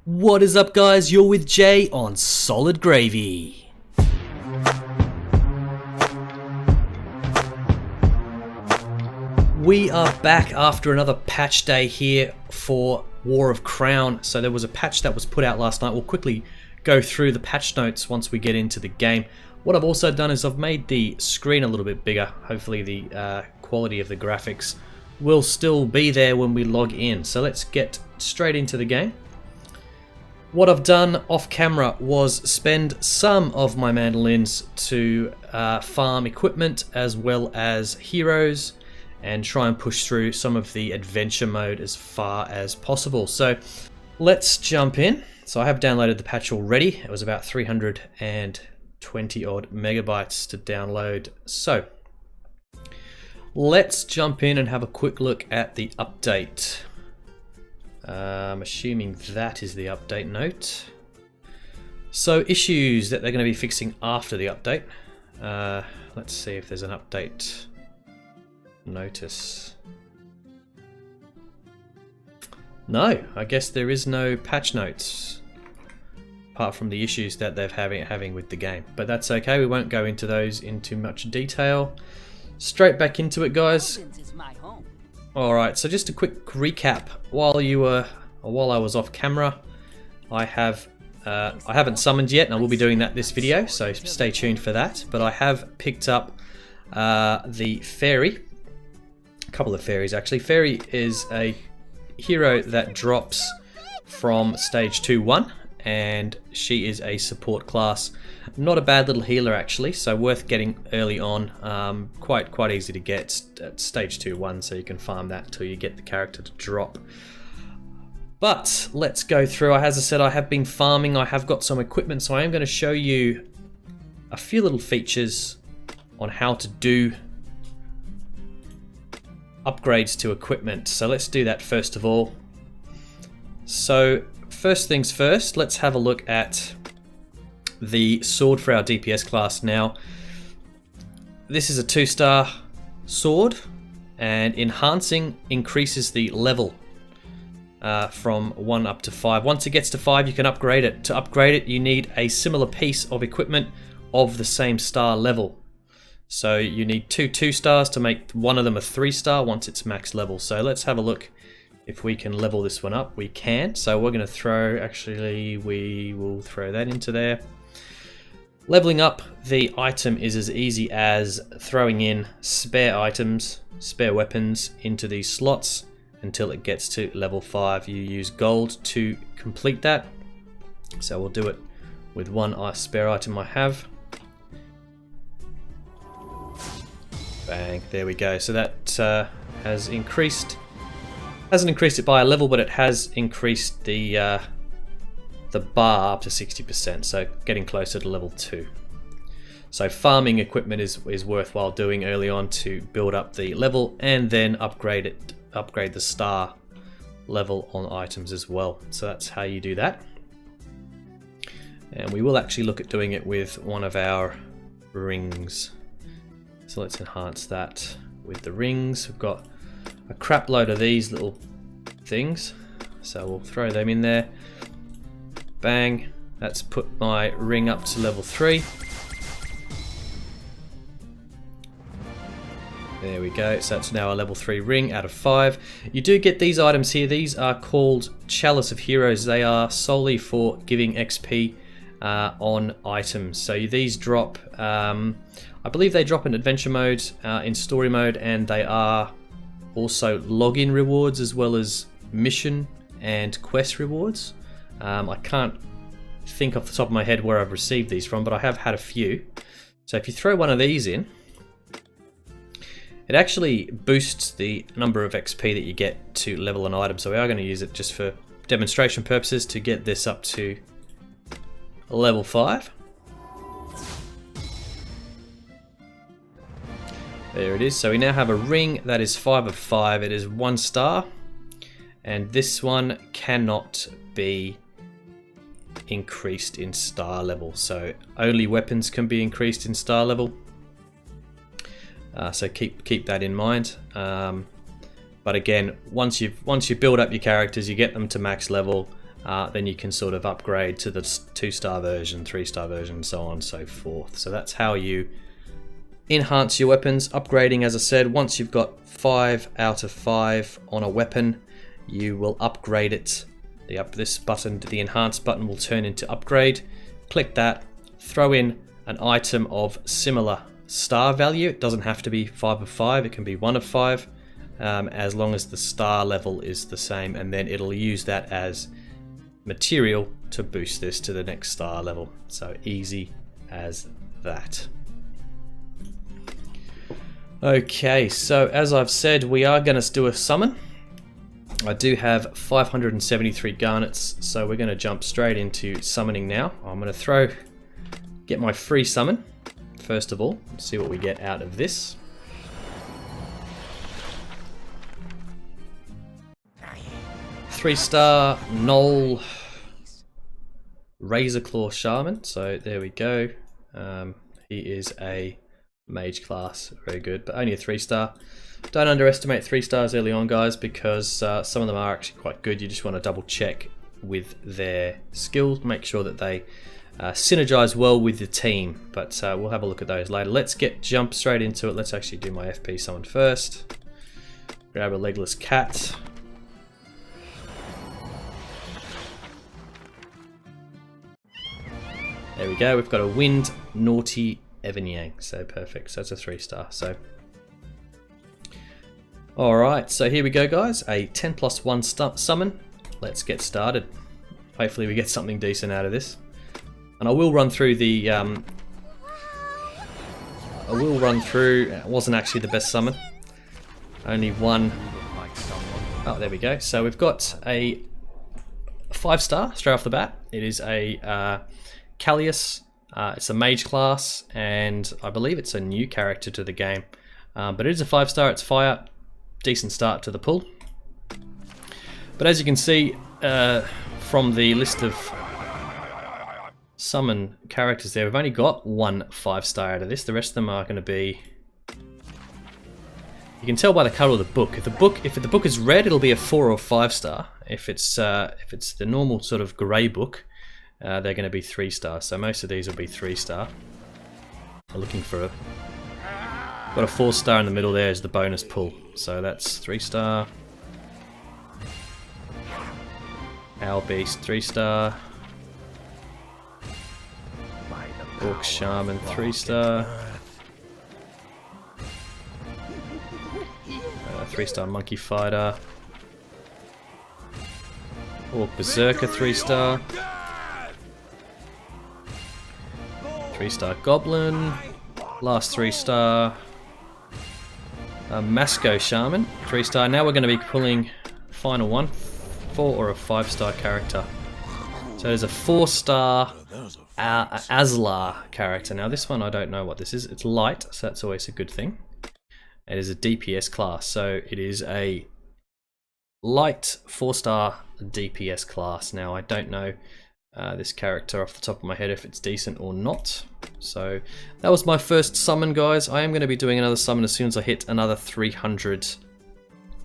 What is up, guys? You're with Jay on Solid Gravy. We are back after another patch day here for War of Crown. So there was a patch that was put out last night. We'll quickly go through the patch notes once we get into the game. What I've also done is I've made the screen a little bit bigger. Hopefully the quality of the graphics will still be there when we log in. So let's get straight into the game. What I've done off camera was spend some of my mandolins to farm equipment as well as heroes and try and push through some of the adventure mode as far as possible. So let's jump in. So I have downloaded the patch already. It was about 320 odd megabytes to download. So let's jump in and have a quick look at the update. I'm assuming that is the update note. So issues that they're going to be fixing after the update. Let's see if there's an update notice. No, I guess there is no patch notes apart from the issues that they're having with the game. But that's okay, we won't go into those in too much detail. Straight back into it, guys. Alright, so just a quick recap. While I was off camera, I haven't summoned yet, and I will be doing that this video, so stay tuned for that. But I have picked up the Fairy. A couple of fairies, actually. Fairy is a hero that drops from stage 2-1, and she is a support class. Not a bad little healer, actually, so worth getting early on. Quite easy to get at stage 2-1, so you can farm that until you get the character to drop. But let's go through. As I said, I have been farming. I have got some equipment, so I am going to show you a few little features on how to do upgrades to equipment. So let's do that first of all. So first things first, let's have a look at the sword for our DPS class. Now, this is a 2-star sword, and enhancing increases the level from 1 up to 5. Once it gets to 5, you can upgrade it. To upgrade it, you need a similar piece of equipment of the same star level. So you need 2 stars to make one of them a 3-star once it's max level. So let's have a look if we can level this one up. We can. So we're going to throw, actually we will throw that into there. Leveling up the item is as easy as throwing in spare items, spare weapons into these slots until it gets to level 5. You use gold to complete that. So we'll do it with one spare item I have. Bang, there we go. So that has increased, hasn't increased it by a level, but it has increased the bar up to 60%, so getting closer to level 2. So farming equipment is worthwhile doing early on to build up the level, and then upgrade the star level on items as well. So that's how you do that. And we will actually look at doing it with one of our rings. So let's enhance that with the rings. We've got a crap load of these little things, so we'll throw them in there. Bang, that's put my ring up to level 3. There we go, so that's now a level 3 ring out of 5. You do get these items here. These are called Chalice of Heroes. They are solely for giving XP on items. So these drop, I believe they drop in adventure mode, in story mode, and they are also login rewards as well as mission and quest rewards. I can't think off the top of my head where I've received these from, but I have had a few. So if you throw one of these in, it actually boosts the number of XP that you get to level an item. So we are going to use it just for demonstration purposes to get this up to level 5. There it is. So we now have a ring that is 5 of 5. It is 1 star, and this one cannot be increased in star level. So only weapons can be increased in star level. So keep that in mind. But again, once you build up your characters, you get them to max level, then you can sort of upgrade to the 2-star version, 3-star version, and so on and so forth. So that's how you enhance your weapons. Upgrading, as I said, once you've got 5 out of 5 on a weapon, you will upgrade it. This button, the enhance button, will turn into upgrade. Click that, throw in an item of similar star value. It doesn't have to be 5 of 5, it can be 1 of 5, as long as the star level is the same, and then it'll use that as material to boost this to the next star level. So easy as that. Okay, so as I've said, we are going to do a summon. I do have 573 garnets, so we're going to jump straight into summoning now. I'm going to get my free summon first of all, see what we get out of this. Three-star Null Razorclaw Shaman, so there we go. He is a mage class, very good, but only a 3-star. Don't underestimate 3-stars early on, guys, because some of them are actually quite good. You just want to double check with their skills, make sure that they synergize well with the team, but we'll have a look at those later. Let's jump straight into it. Let's actually do my FP summon first. Grab a legless cat. There we go, we've got a Wind Naughty Evanyang, so perfect, so it's a 3-star. So alright, so here we go, guys, a 10+1 summon. Let's get started. Hopefully we get something decent out of this. And I will run through the it wasn't actually the best summon. Only one. Oh, there we go. So we've got a 5-star straight off the bat. It is a Callius. It's a mage class, and I believe it's a new character to the game. But it is a 5-star, it's fire. Decent start to the pull. But as you can see from the list of summon characters there, we've only got one 5-star out of this. The rest of them are going to be... You can tell by the colour of the book. If the book is red, it'll be a 4 or 5-star. If it's the normal sort of grey book, they're going to be 3-star. So most of these will be 3-star. We're looking for got a 4-star in the middle there as the bonus pull. So that's 3-star. Owl Beast 3-star. Orc Shaman 3-star. 3-star Monkey Fighter. Orc Berserker 3-star. 3-star Goblin. Last 3-star Masco Shaman 3-star. Now we're going to be pulling final one, 4 or a 5-star character. So there's a 4-star Aslar character. Now this one I don't know what this is. It's light, so that's always a good thing. It is a DPS class, so it is a light 4-star DPS class. Now I don't know this character off the top of my head if it's decent or not. So that was my first summon, guys. I am going to be doing another summon as soon as I hit another 300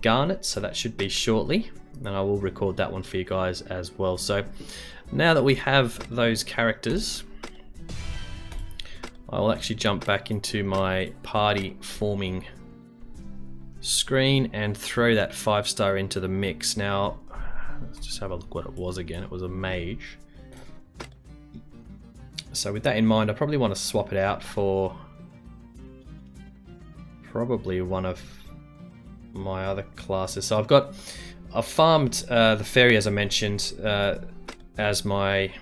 garnet, so that should be shortly, and I will record that one for you guys as well. So now that we have those characters, I'll actually jump back into my party forming screen and throw that 5-star into the mix. Now let's just have a look what it was again. It was a mage. So with that in mind, I probably want to swap it out for probably one of my other classes. So I've farmed the fairy, as I mentioned, as my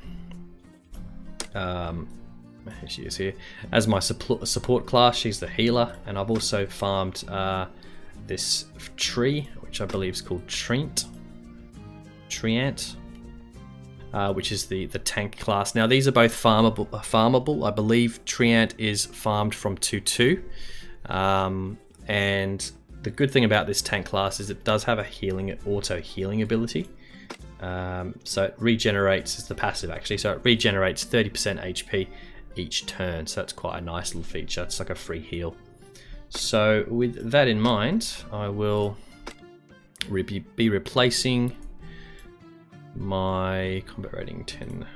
she is here as my support class. She's the healer, and I've also farmed this tree, which I believe is called Treant, which is the tank class. Now these are both farmable. I believe Treant is farmed from 2-2, and the good thing about this tank class is it does have a auto healing ability. So it regenerates, is the passive actually, so it regenerates 30% HP each turn, so that's quite a nice little feature. It's like a free heal. So with that in mind, I will be replacing my combat rating 10.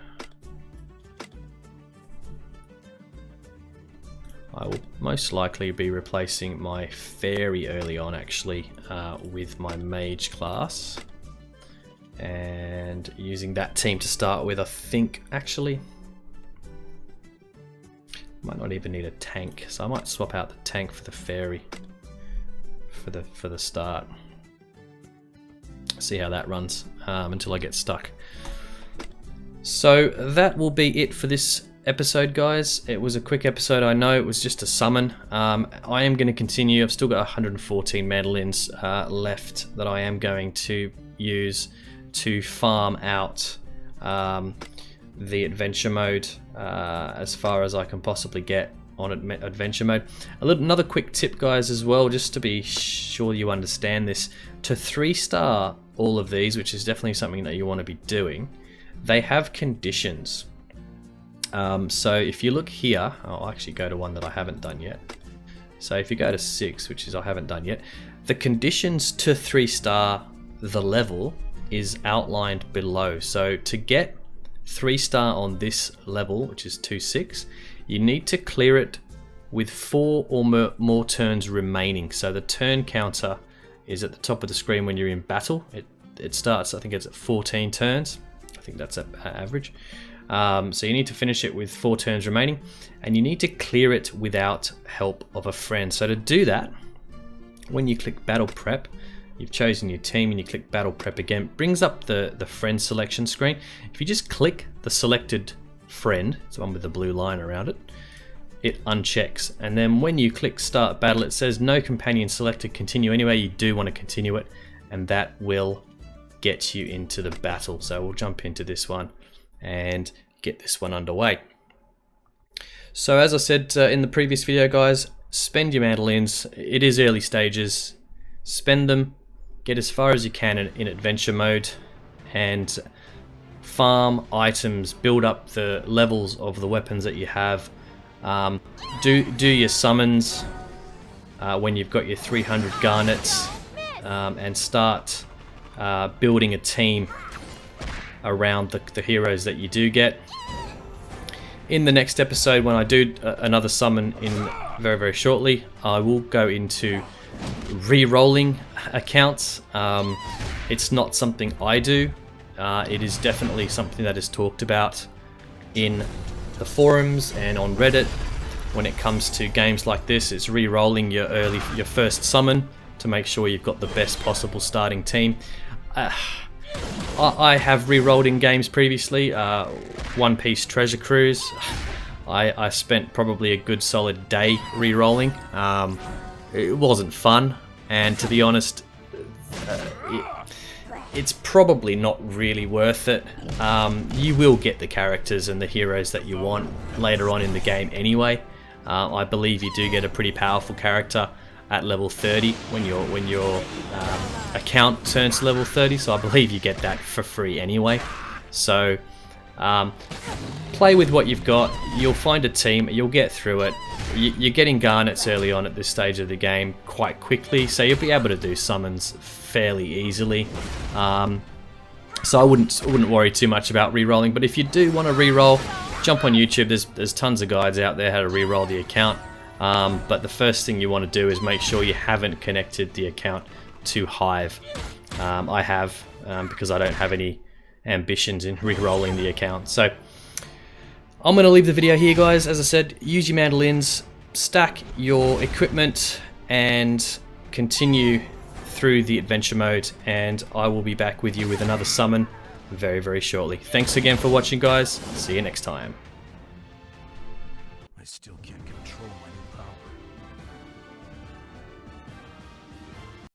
I will most likely be replacing my fairy early on, actually, with my mage class, and using that team to start with. I think actually might not even need a tank, so I might swap out the tank for the fairy for the start. See how that runs until I get stuck. So that will be it for this episode, guys. It was a quick episode, I know. It was just a summon. I am going to continue. I've still got 114 mandolins left that I am going to use to farm out the adventure mode as far as I can possibly get on adventure mode. Another quick tip, guys, as well, just to be sure you understand this. To 3-star all of these, which is definitely something that you want to be doing, they have conditions. So if you look here, I'll actually go to one that I haven't done yet. So if you go to 6, which is I haven't done yet, the conditions to 3-star the level is outlined below. So to get 3-star on this level, which is 2-6, you need to clear it with 4 or more turns remaining. So the turn counter is at the top of the screen when you're in battle. It starts, I think it's at 14 turns. I think that's average. So you need to finish it with 4 turns remaining, and you need to clear it without help of a friend. So to do that, when you click Battle Prep, you've chosen your team and you click Battle Prep again, it brings up the friend selection screen. If you just click the selected friend, it's the one with the blue line around it, it unchecks. And then when you click Start Battle, it says no companion selected, continue anyway. You do want to continue it, and that will get you into the battle. So we'll jump into this one and get this one underway. So as I said in the previous video, guys, spend your mandolins. It is early stages. Spend them, get as far as you can in adventure mode, and farm items, build up the levels of the weapons that you have. Do your summons when you've got your 300 garnets, and start building a team around the heroes that you do get. In the next episode, when I do another summon in very, very shortly, I will go into re-rolling accounts. It's not something I do. It is definitely something that is talked about in the forums and on Reddit. When it comes to games like this, it's re-rolling your first summon to make sure you've got the best possible starting team. I have re-rolled in games previously. One Piece Treasure Cruise, I spent probably a good solid day re-rolling. It wasn't fun, and to be honest, it's probably not really worth it. You will get the characters and the heroes that you want later on in the game anyway. I believe you do get a pretty powerful character at level 30 when your account turns to level 30, so I believe you get that for free anyway. So play with what you've got. You'll find a team, you'll get through it. You're getting garnets early on at this stage of the game quite quickly, so you'll be able to do summons fairly easily. So I wouldn't worry too much about re-rolling, but if you do want to re-roll, jump on YouTube. There's tons of guides out there how to re-roll the account. But the first thing you want to do is make sure you haven't connected the account to Hive. I have, because I don't have any ambitions in re-rolling the account. So I'm going to leave the video here, guys. As I said, use your mandolins, stack your equipment, and continue through the adventure mode, and I will be back with you with another summon very, very shortly. Thanks again for watching, guys. See you next time. I still can't control my new power.